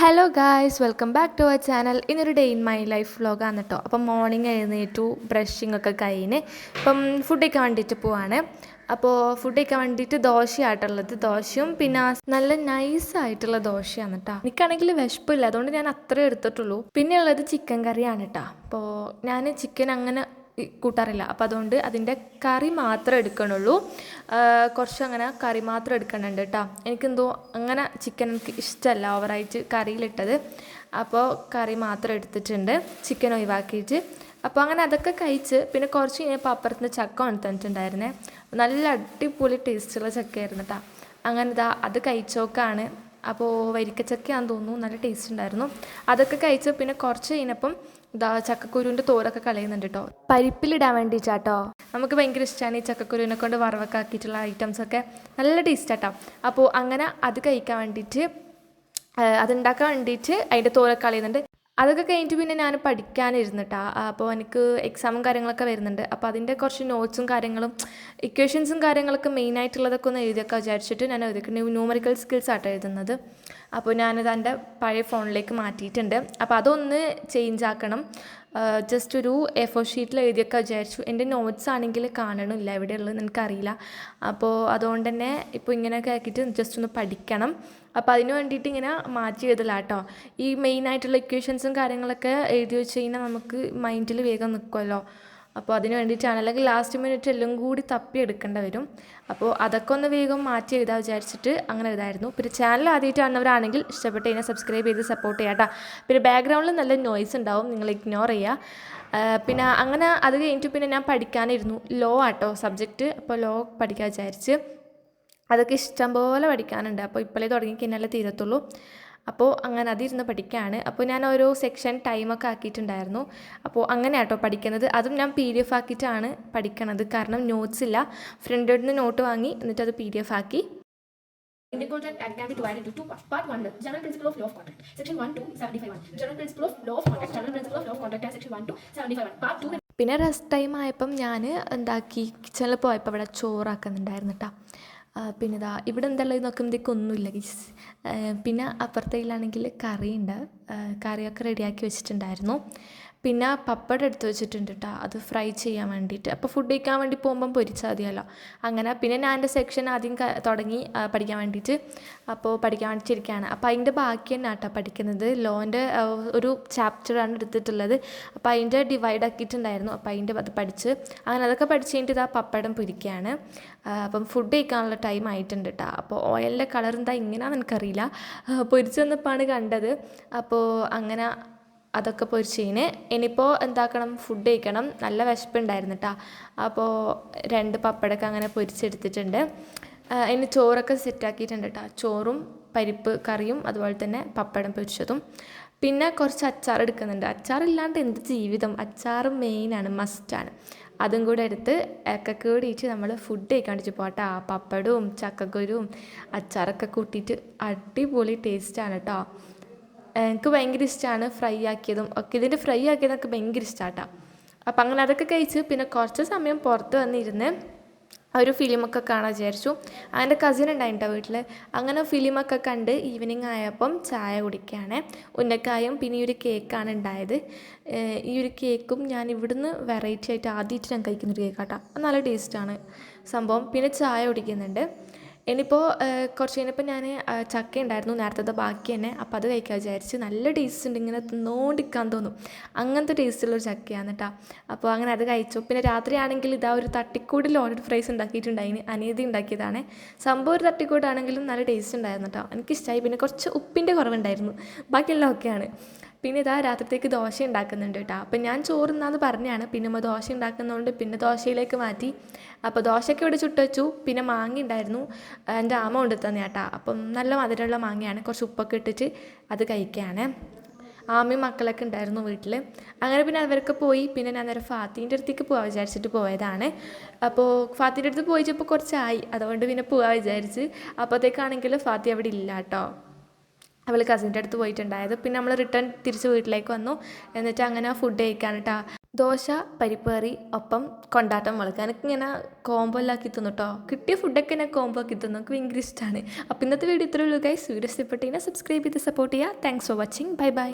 Hello guys, welcome back to our channel. ഇന്നൊരു day in my life വ്ലോഗാണ് കേട്ടോ. അപ്പം മോർണിംഗ് എഴുന്നേറ്റു, ബ്രഷിംഗ് ഒക്കെ കഴിഞ്ഞ് ഇപ്പം ഫുഡ് കഴിക്കാൻ വേണ്ടിയിട്ട് പോവാണ്. അപ്പോൾ ഫുഡ് കഴിക്കാൻ വേണ്ടിയിട്ട് ദോശയായിട്ടുള്ളത്, ദോശയും പിന്നെ നല്ല നൈസായിട്ടുള്ള ദോശയാണ് കേട്ടോ. എനിക്കാണെങ്കിൽ വിശപ്പില്ല, അതുകൊണ്ട് ഞാൻ അത്രേ എടുത്തിട്ടുള്ളൂ. പിന്നെ ഉള്ളത് ചിക്കൻ കറിയാണ് കേട്ടോ. അപ്പോൾ ഞാൻ ചിക്കൻ അങ്ങനെ കൂട്ടാറില്ല, അപ്പോൾ അതുകൊണ്ട് അതിൻ്റെ കറി മാത്രമേ എടുക്കണുള്ളൂ. കുറച്ച് അങ്ങനെ കറി മാത്രം എടുക്കണുണ്ട് കേട്ടോ. എനിക്കെന്തോ അങ്ങനെ ചിക്കൻ എനിക്ക് ഇഷ്ടമല്ല ഓവറായിട്ട് കറിയിലിട്ടത്, അപ്പോൾ കറി മാത്രം എടുത്തിട്ടുണ്ട്, ചിക്കൻ ഒഴിവാക്കിയിട്ട്. അപ്പോൾ അങ്ങനെ അതൊക്കെ കഴിച്ച് പിന്നെ കുറച്ച് കഴിഞ്ഞപ്പോൾ അപ്പുറത്ത് നിന്ന് ചക്ക കൊണ്ടുതന്നിട്ടുണ്ടായിരുന്നേ. നല്ല അടിപൊളി ടേസ്റ്റുള്ള ചക്കയായിരുന്നു കേട്ടോ. അങ്ങനെ ഇതാ അത് കഴിച്ചോക്കാണ്. അപ്പോൾ വരിക്കച്ചക്കയാണെന്ന് തോന്നുന്നു, നല്ല ടേസ്റ്റ് ഉണ്ടായിരുന്നു. അതൊക്കെ കഴിച്ച് പിന്നെ കുറച്ച് കഴിഞ്ഞപ്പം ഇതാ ചക്കക്കുരുവിൻ്റെ തോരൊക്കെ കളയുന്നുണ്ട് കേട്ടോ, പരിപ്പിലിടാൻ വേണ്ടിയിട്ടാട്ടോ. നമുക്ക് ഭയങ്കര ഇഷ്ടമാണ് ഈ ചക്കക്കുരുവിനെ കൊണ്ട് വറവൊക്കെ ആക്കിയിട്ടുള്ള ഐറ്റംസൊക്കെ, നല്ല ടേസ്റ്റാട്ടോ. അപ്പോൾ അങ്ങനെ അത് കഴിക്കാൻ വേണ്ടിയിട്ട്, അതുണ്ടാക്കാൻ വേണ്ടിയിട്ട് അതിൻ്റെ തോരൊക്കെ കളയുന്നുണ്ട്. അതൊക്കെ കഴിഞ്ഞിട്ട് പിന്നെ ഞാൻ പഠിക്കാനിരുന്നിട്ടാ. അപ്പോൾ എനിക്ക് എക്സാമും കാര്യങ്ങളൊക്കെ വരുന്നുണ്ട്. അപ്പോൾ അതിൻ്റെ കുറച്ച് നോട്ട്സും കാര്യങ്ങളും ഇക്വേഷൻസും കാര്യങ്ങളൊക്കെ മെയിനായിട്ടുള്ളതൊക്കെ ഒന്ന് എഴുതിയൊക്കെ വിചാരിച്ചിട്ട് ഞാൻ ന്യൂമറിക്കൽ സ്കിൽസ് ആട്ടോ എഴുതുന്നത്. അപ്പോൾ ഞാനത് എൻ്റെ പഴയ ഫോണിലേക്ക് മാറ്റിയിട്ടുണ്ട്. അപ്പോൾ അതൊന്ന് ചേഞ്ച് ആക്കണം. ജസ്റ്റ് ഒരു A4 ഷീറ്റിൽ എഴുതിയൊക്കെ വിചാരിച്ചു. എൻ്റെ നോട്ട്സ് ആണെങ്കിൽ കാണണില്ല, എവിടെയുള്ളത് എനിക്കറിയില്ല. അപ്പോൾ അതുകൊണ്ട് തന്നെ ഇപ്പോൾ ഇങ്ങനെയൊക്കെ ആക്കിയിട്ട് ജസ്റ്റ് ഒന്ന് പഠിക്കണം. അപ്പോൾ അതിന് വേണ്ടിയിട്ട് ഇങ്ങനെ മാറ്റി എഴുതല കേട്ടോ. ഈ മെയിനായിട്ടുള്ള ഇക്വേഷൻസും കാര്യങ്ങളൊക്കെ എഴുതി വെച്ച് കഴിഞ്ഞാൽ നമുക്ക് മൈൻഡിൽ വേഗം നിൽക്കുമല്ലോ. അപ്പോൾ അതിന് വേണ്ടിയിട്ടാണ്, അല്ലെങ്കിൽ ലാസ്റ്റ് മിനിറ്റ് എല്ലാം കൂടി തപ്പി എടുക്കേണ്ടി വരും. അപ്പോൾ അതൊക്കെ ഒന്ന് വേഗം മാറ്റി എഴുതാൻ വിചാരിച്ചിട്ട് അങ്ങനെ എഴുതായിരുന്നു. പിന്നെ ചാനൽ ആദ്യമായിട്ട് കാണുന്നവരാണെങ്കിൽ ഇഷ്ടപ്പെട്ട് കഴിഞ്ഞാൽ സബ്സ്ക്രൈബ് ചെയ്ത് സപ്പോർട്ട് ചെയ്യാം കേട്ടോ. പിന്നെ ബാക്ക്ഗ്രൗണ്ടിൽ നല്ല നോയ്സ് ഉണ്ടാവും, നിങ്ങൾ ഇഗ്നോർ ചെയ്യുക. പിന്നെ അങ്ങനെ അത് കഴിഞ്ഞിട്ട് പിന്നെ ഞാൻ പഠിക്കാനിരുന്നു. ലോ ആട്ടോ സബ്ജക്റ്റ്. അപ്പോൾ ലോ പഠിക്കാൻ വിചാരിച്ച്, അതൊക്കെ ഇഷ്ടം പോലെ പഠിക്കാനുണ്ട്. അപ്പോൾ ഇപ്പോഴേ തുടങ്ങിക്കഴിഞ്ഞാലേ തീരത്തുള്ളൂ. അപ്പോൾ അങ്ങനെ അതിരുന്ന് പഠിക്കുകയാണ്. അപ്പോൾ ഞാൻ ഓരോ സെക്ഷൻ ടൈമൊക്കെ ആക്കിയിട്ടുണ്ടായിരുന്നു. അപ്പോൾ അങ്ങനെ ആട്ടോ പഠിക്കുന്നത്. അതും ഞാൻ PDF ആക്കിയിട്ടാണ് പഠിക്കണത്, കാരണം നോട്ട്സ് ഇല്ല. ഫ്രണ്ടിൽ നിന്ന് നോട്ട് വാങ്ങി എന്നിട്ട് അത് PDF ആക്കി. Indian contract act can be divided into two parts. Part 1, general principle of law of contract. Section 1 to 75. General principle of law of contract. General principle of law of contract and section 1 to 75. Part 2. പിന്നെ rest time ആയപ്പം ഞാൻ എന്താക്കി, കിച്ചണിൽ പോയപ്പോൾ ഇവിടെ ചോറാക്കുന്നുണ്ടായിരുന്നു കേട്ടോ. പിന്നെ ഇതാ ഇവിടെ എന്തുള്ളത് നോക്കുമ്പോഴത്തേക്ക് ഒന്നുമില്ല ഗീസ്. പിന്നെ അപ്പുറത്തേലാണെങ്കിൽ കറിയുണ്ട്, കറിയൊക്കെ റെഡിയാക്കി വെച്ചിട്ടുണ്ടായിരുന്നു. പിന്നെ പപ്പടം എടുത്ത് വെച്ചിട്ടുണ്ട് കേട്ടോ, അത് ഫ്രൈ ചെയ്യാൻ വേണ്ടിയിട്ട്. അപ്പോൾ ഫുഡ് കഴിക്കാൻ വേണ്ടി പോകുമ്പം പൊരിച്ചാൽ മതിയല്ലോ. അങ്ങനെ പിന്നെ ഞാൻ എൻ്റെ സെക്ഷൻ ആദ്യം തുടങ്ങി പഠിക്കാൻ വേണ്ടിയിട്ട്. അപ്പോൾ പഠിക്കാൻ വേണ്ടിയിട്ടിരിക്കുകയാണ്. അപ്പോൾ അതിൻ്റെ ബാക്കി തന്നെ കേട്ടോ പഠിക്കുന്നത്. ലോൻ്റെ ഒരു ചാപ്റ്ററാണ് എടുത്തിട്ടുള്ളത്. അപ്പോൾ അതിൻ്റെ ഡിവൈഡ് ആക്കിയിട്ടുണ്ടായിരുന്നു. അപ്പോൾ അതിൻ്റെ അത് പഠിച്ച് അങ്ങനെ അതൊക്കെ പഠിച്ച് കഴിഞ്ഞിട്ട് ഇതാ പപ്പടം പൊരിക്കുകയാണ്. അപ്പം ഫുഡ് കഴിക്കാനുള്ള ടൈം ആയിട്ടുണ്ട് കേട്ടോ. അപ്പോൾ ഓയിലിൻ്റെ കളർ എന്താ ഇങ്ങനെയാണെന്ന് എനിക്കറിയില്ല, പൊരിച്ച് വന്നപ്പോഴാണ് കണ്ടത്. അപ്പോൾ അങ്ങനെ അതൊക്കെ പൊരിച്ചതിന് ഇനിയിപ്പോൾ എന്താക്കണം, ഫുഡ് കഴിക്കണം. നല്ല വിശപ്പുണ്ടായിരുന്നു കേട്ടോ. അപ്പോൾ 2 പപ്പടമൊക്കെ അങ്ങനെ പൊരിച്ചെടുത്തിട്ടുണ്ട്. ഇനി ചോറൊക്കെ സെറ്റാക്കിയിട്ടുണ്ട് കേട്ടോ. ചോറും പരിപ്പ് കറിയും അതുപോലെ തന്നെ പപ്പടം പൊരിച്ചതും. പിന്നെ കുറച്ച് അച്ചാർ എടുക്കുന്നുണ്ട്. അച്ചാറില്ലാണ്ട് എന്ത് ജീവിതം, അച്ചാർ മെയിനാണ്, മസ്റ്റാണ്. അതും കൂടെ എടുത്ത് ഒക്കെ കൂടിയിട്ട് നമ്മൾ ഫുഡ് കഴിക്കാൻ വേണ്ടിയിട്ട് പോകട്ടോ. പപ്പടവും ചക്കക്കുരുവും അച്ചാറൊക്കെ കൂട്ടിയിട്ട് അടിപൊളി ടേസ്റ്റാണ് കേട്ടോ. എനിക്ക് ഭയങ്കര ഇഷ്ടമാണ് ഫ്രൈ ആക്കിയതും ഒക്കെ. ഇതിൻ്റെ ഫ്രൈ ആക്കിയതൊക്കെ ഭയങ്കര ഇഷ്ടമാണ് കേട്ടോ. അപ്പം അങ്ങനെ അതൊക്കെ കഴിച്ച് പിന്നെ കുറച്ച് സമയം പുറത്ത് വന്നിരുന്ന് ഒരു ഫിലിമൊക്കെ കാണാൻ വിചാരിച്ചു. എൻ്റെ കസിൻ ഉണ്ടായിട്ടോ വീട്ടിൽ. അങ്ങനെ ഫിലിമൊക്കെ കണ്ട് ഈവനിങ് ആയപ്പം ചായ കുടിക്കുകയാണ്. ഉന്നക്കായും പിന്നെ ഈ ഒരു കേക്കാണ് ഉണ്ടായത്. ഈ ഒരു കേക്കും ഞാൻ ഇവിടുന്ന് വെറൈറ്റി ആയിട്ട് ആദ്യമായിട്ട് ഞാൻ കഴിക്കുന്നൊരു കേക്കാട്ടോ. നല്ല ടേസ്റ്റാണ് സംഭവം. പിന്നെ ചായ കുടിക്കുന്നുണ്ട്. ഇനിയിപ്പോൾ കുറച്ച് കഴിഞ്ഞപ്പോൾ ഞാൻ ചക്ക ഉണ്ടായിരുന്നു നേരത്തെ ബാക്കി തന്നെ, അപ്പോൾ അത് കഴിക്കാൻ വിചാരിച്ച്. നല്ല ടേസ്റ്റ് ഉണ്ട്, ഇങ്ങനെ തിന്നോണ്ടിരിക്കാൻ തോന്നും, അങ്ങനത്തെ ടേസ്റ്റുള്ളൊരു ചക്കയാണ് കേട്ടോ. അപ്പോൾ അങ്ങനെ അത് കഴിച്ചു. പിന്നെ രാത്രിയാണെങ്കിൽ ഇതാ ഒരു തട്ടിക്കൂട് ലോഡഡ് ഫ്രൈസ് ഉണ്ടാക്കിയിട്ടുണ്ടായിന്, അനിയതി ഉണ്ടാക്കിയതാണ്. സംഭവം ഒരു തട്ടിക്കൂടാണെങ്കിലും നല്ല ടേസ്റ്റ് ഉണ്ടായിരുന്നു കേട്ടോ, എനിക്കിഷ്ടമായി. പിന്നെ കുറച്ച് ഉപ്പിൻ്റെ കുറവുണ്ടായിരുന്നു, ബാക്കിയെല്ലാം ഓക്കെയാണ്. പിന്നെ ഇതാ രാത്രിത്തേക്ക് ദോശ ഉണ്ടാക്കുന്നുണ്ട് കേട്ടോ. അപ്പം ഞാൻ ചോറുന്നാന്ന് പറഞ്ഞാണ്, പിന്നെ ദോശ ഉണ്ടാക്കുന്നതുകൊണ്ട് പിന്നെ ദോശയിലേക്ക് മാറ്റി. അപ്പോൾ ദോശയ്ക്ക് ഇവിടെ ചുട്ട് വെച്ചു. പിന്നെ മാങ്ങ ഉണ്ടായിരുന്നു, എൻ്റെ ആമ കൊണ്ട് തന്നെ കേട്ടോ. അപ്പം നല്ല മധുരമുള്ള മാങ്ങയാണ്, കുറച്ച് ഉപ്പൊക്കെ ഇട്ടിട്ട് അത് കഴിക്കുകയാണ്. ആമയും മക്കളൊക്കെ ഉണ്ടായിരുന്നു വീട്ടിൽ. അങ്ങനെ പിന്നെ അവരൊക്കെ പോയി. പിന്നെ ഞാൻ നേരെ ഫാത്തീൻ്റെ അടുത്തേക്ക് പോകാൻ വിചാരിച്ചിട്ട് പോയതാണ്. അപ്പോൾ ഫാത്തീൻ്റെ അടുത്ത് പോയിച്ചപ്പോൾ കുറച്ചായി, അതുകൊണ്ട് പിന്നെ പോകാൻ വിചാരിച്ച്. അപ്പോഴത്തേക്കാണെങ്കിൽ ഫാത്തി അവിടെ ഇല്ല കേട്ടോ, അവൾ കസിൻ്റെ അടുത്ത് പോയിട്ടുണ്ടായത്. പിന്നെ നമ്മൾ തിരിച്ച് വീട്ടിലേക്ക് വന്നു. എന്നിട്ട് അങ്ങനെ ഫുഡ് കഴിക്കാൻ കേട്ടോ. ദോശ പരിപ്പ് കറി ഒപ്പം കൊണ്ടാട്ടം മുളക് എനിക്കിങ്ങനെ കോംബോ എല്ലാക്കി തിന്നു കേട്ടോ. കിട്ടിയ ഫുഡൊക്കെ ഞാൻ കോംബോ ആക്കി തിന്നു. എനിക്ക് ഭയങ്കര ഇഷ്ടമാണ്. അപ്പോൾ ഇന്നത്തെ വീഡിയോ ഇത്രയേ ഉള്ളൂ ഗൈസ്. വീഡിയോ ഇഷ്ടപ്പെട്ടതിനെ സബ്സ്ക്രൈബ് ചെയ്ത് സപ്പോർട്ട് ചെയ്യുക. Thanks for watching. Bye bye.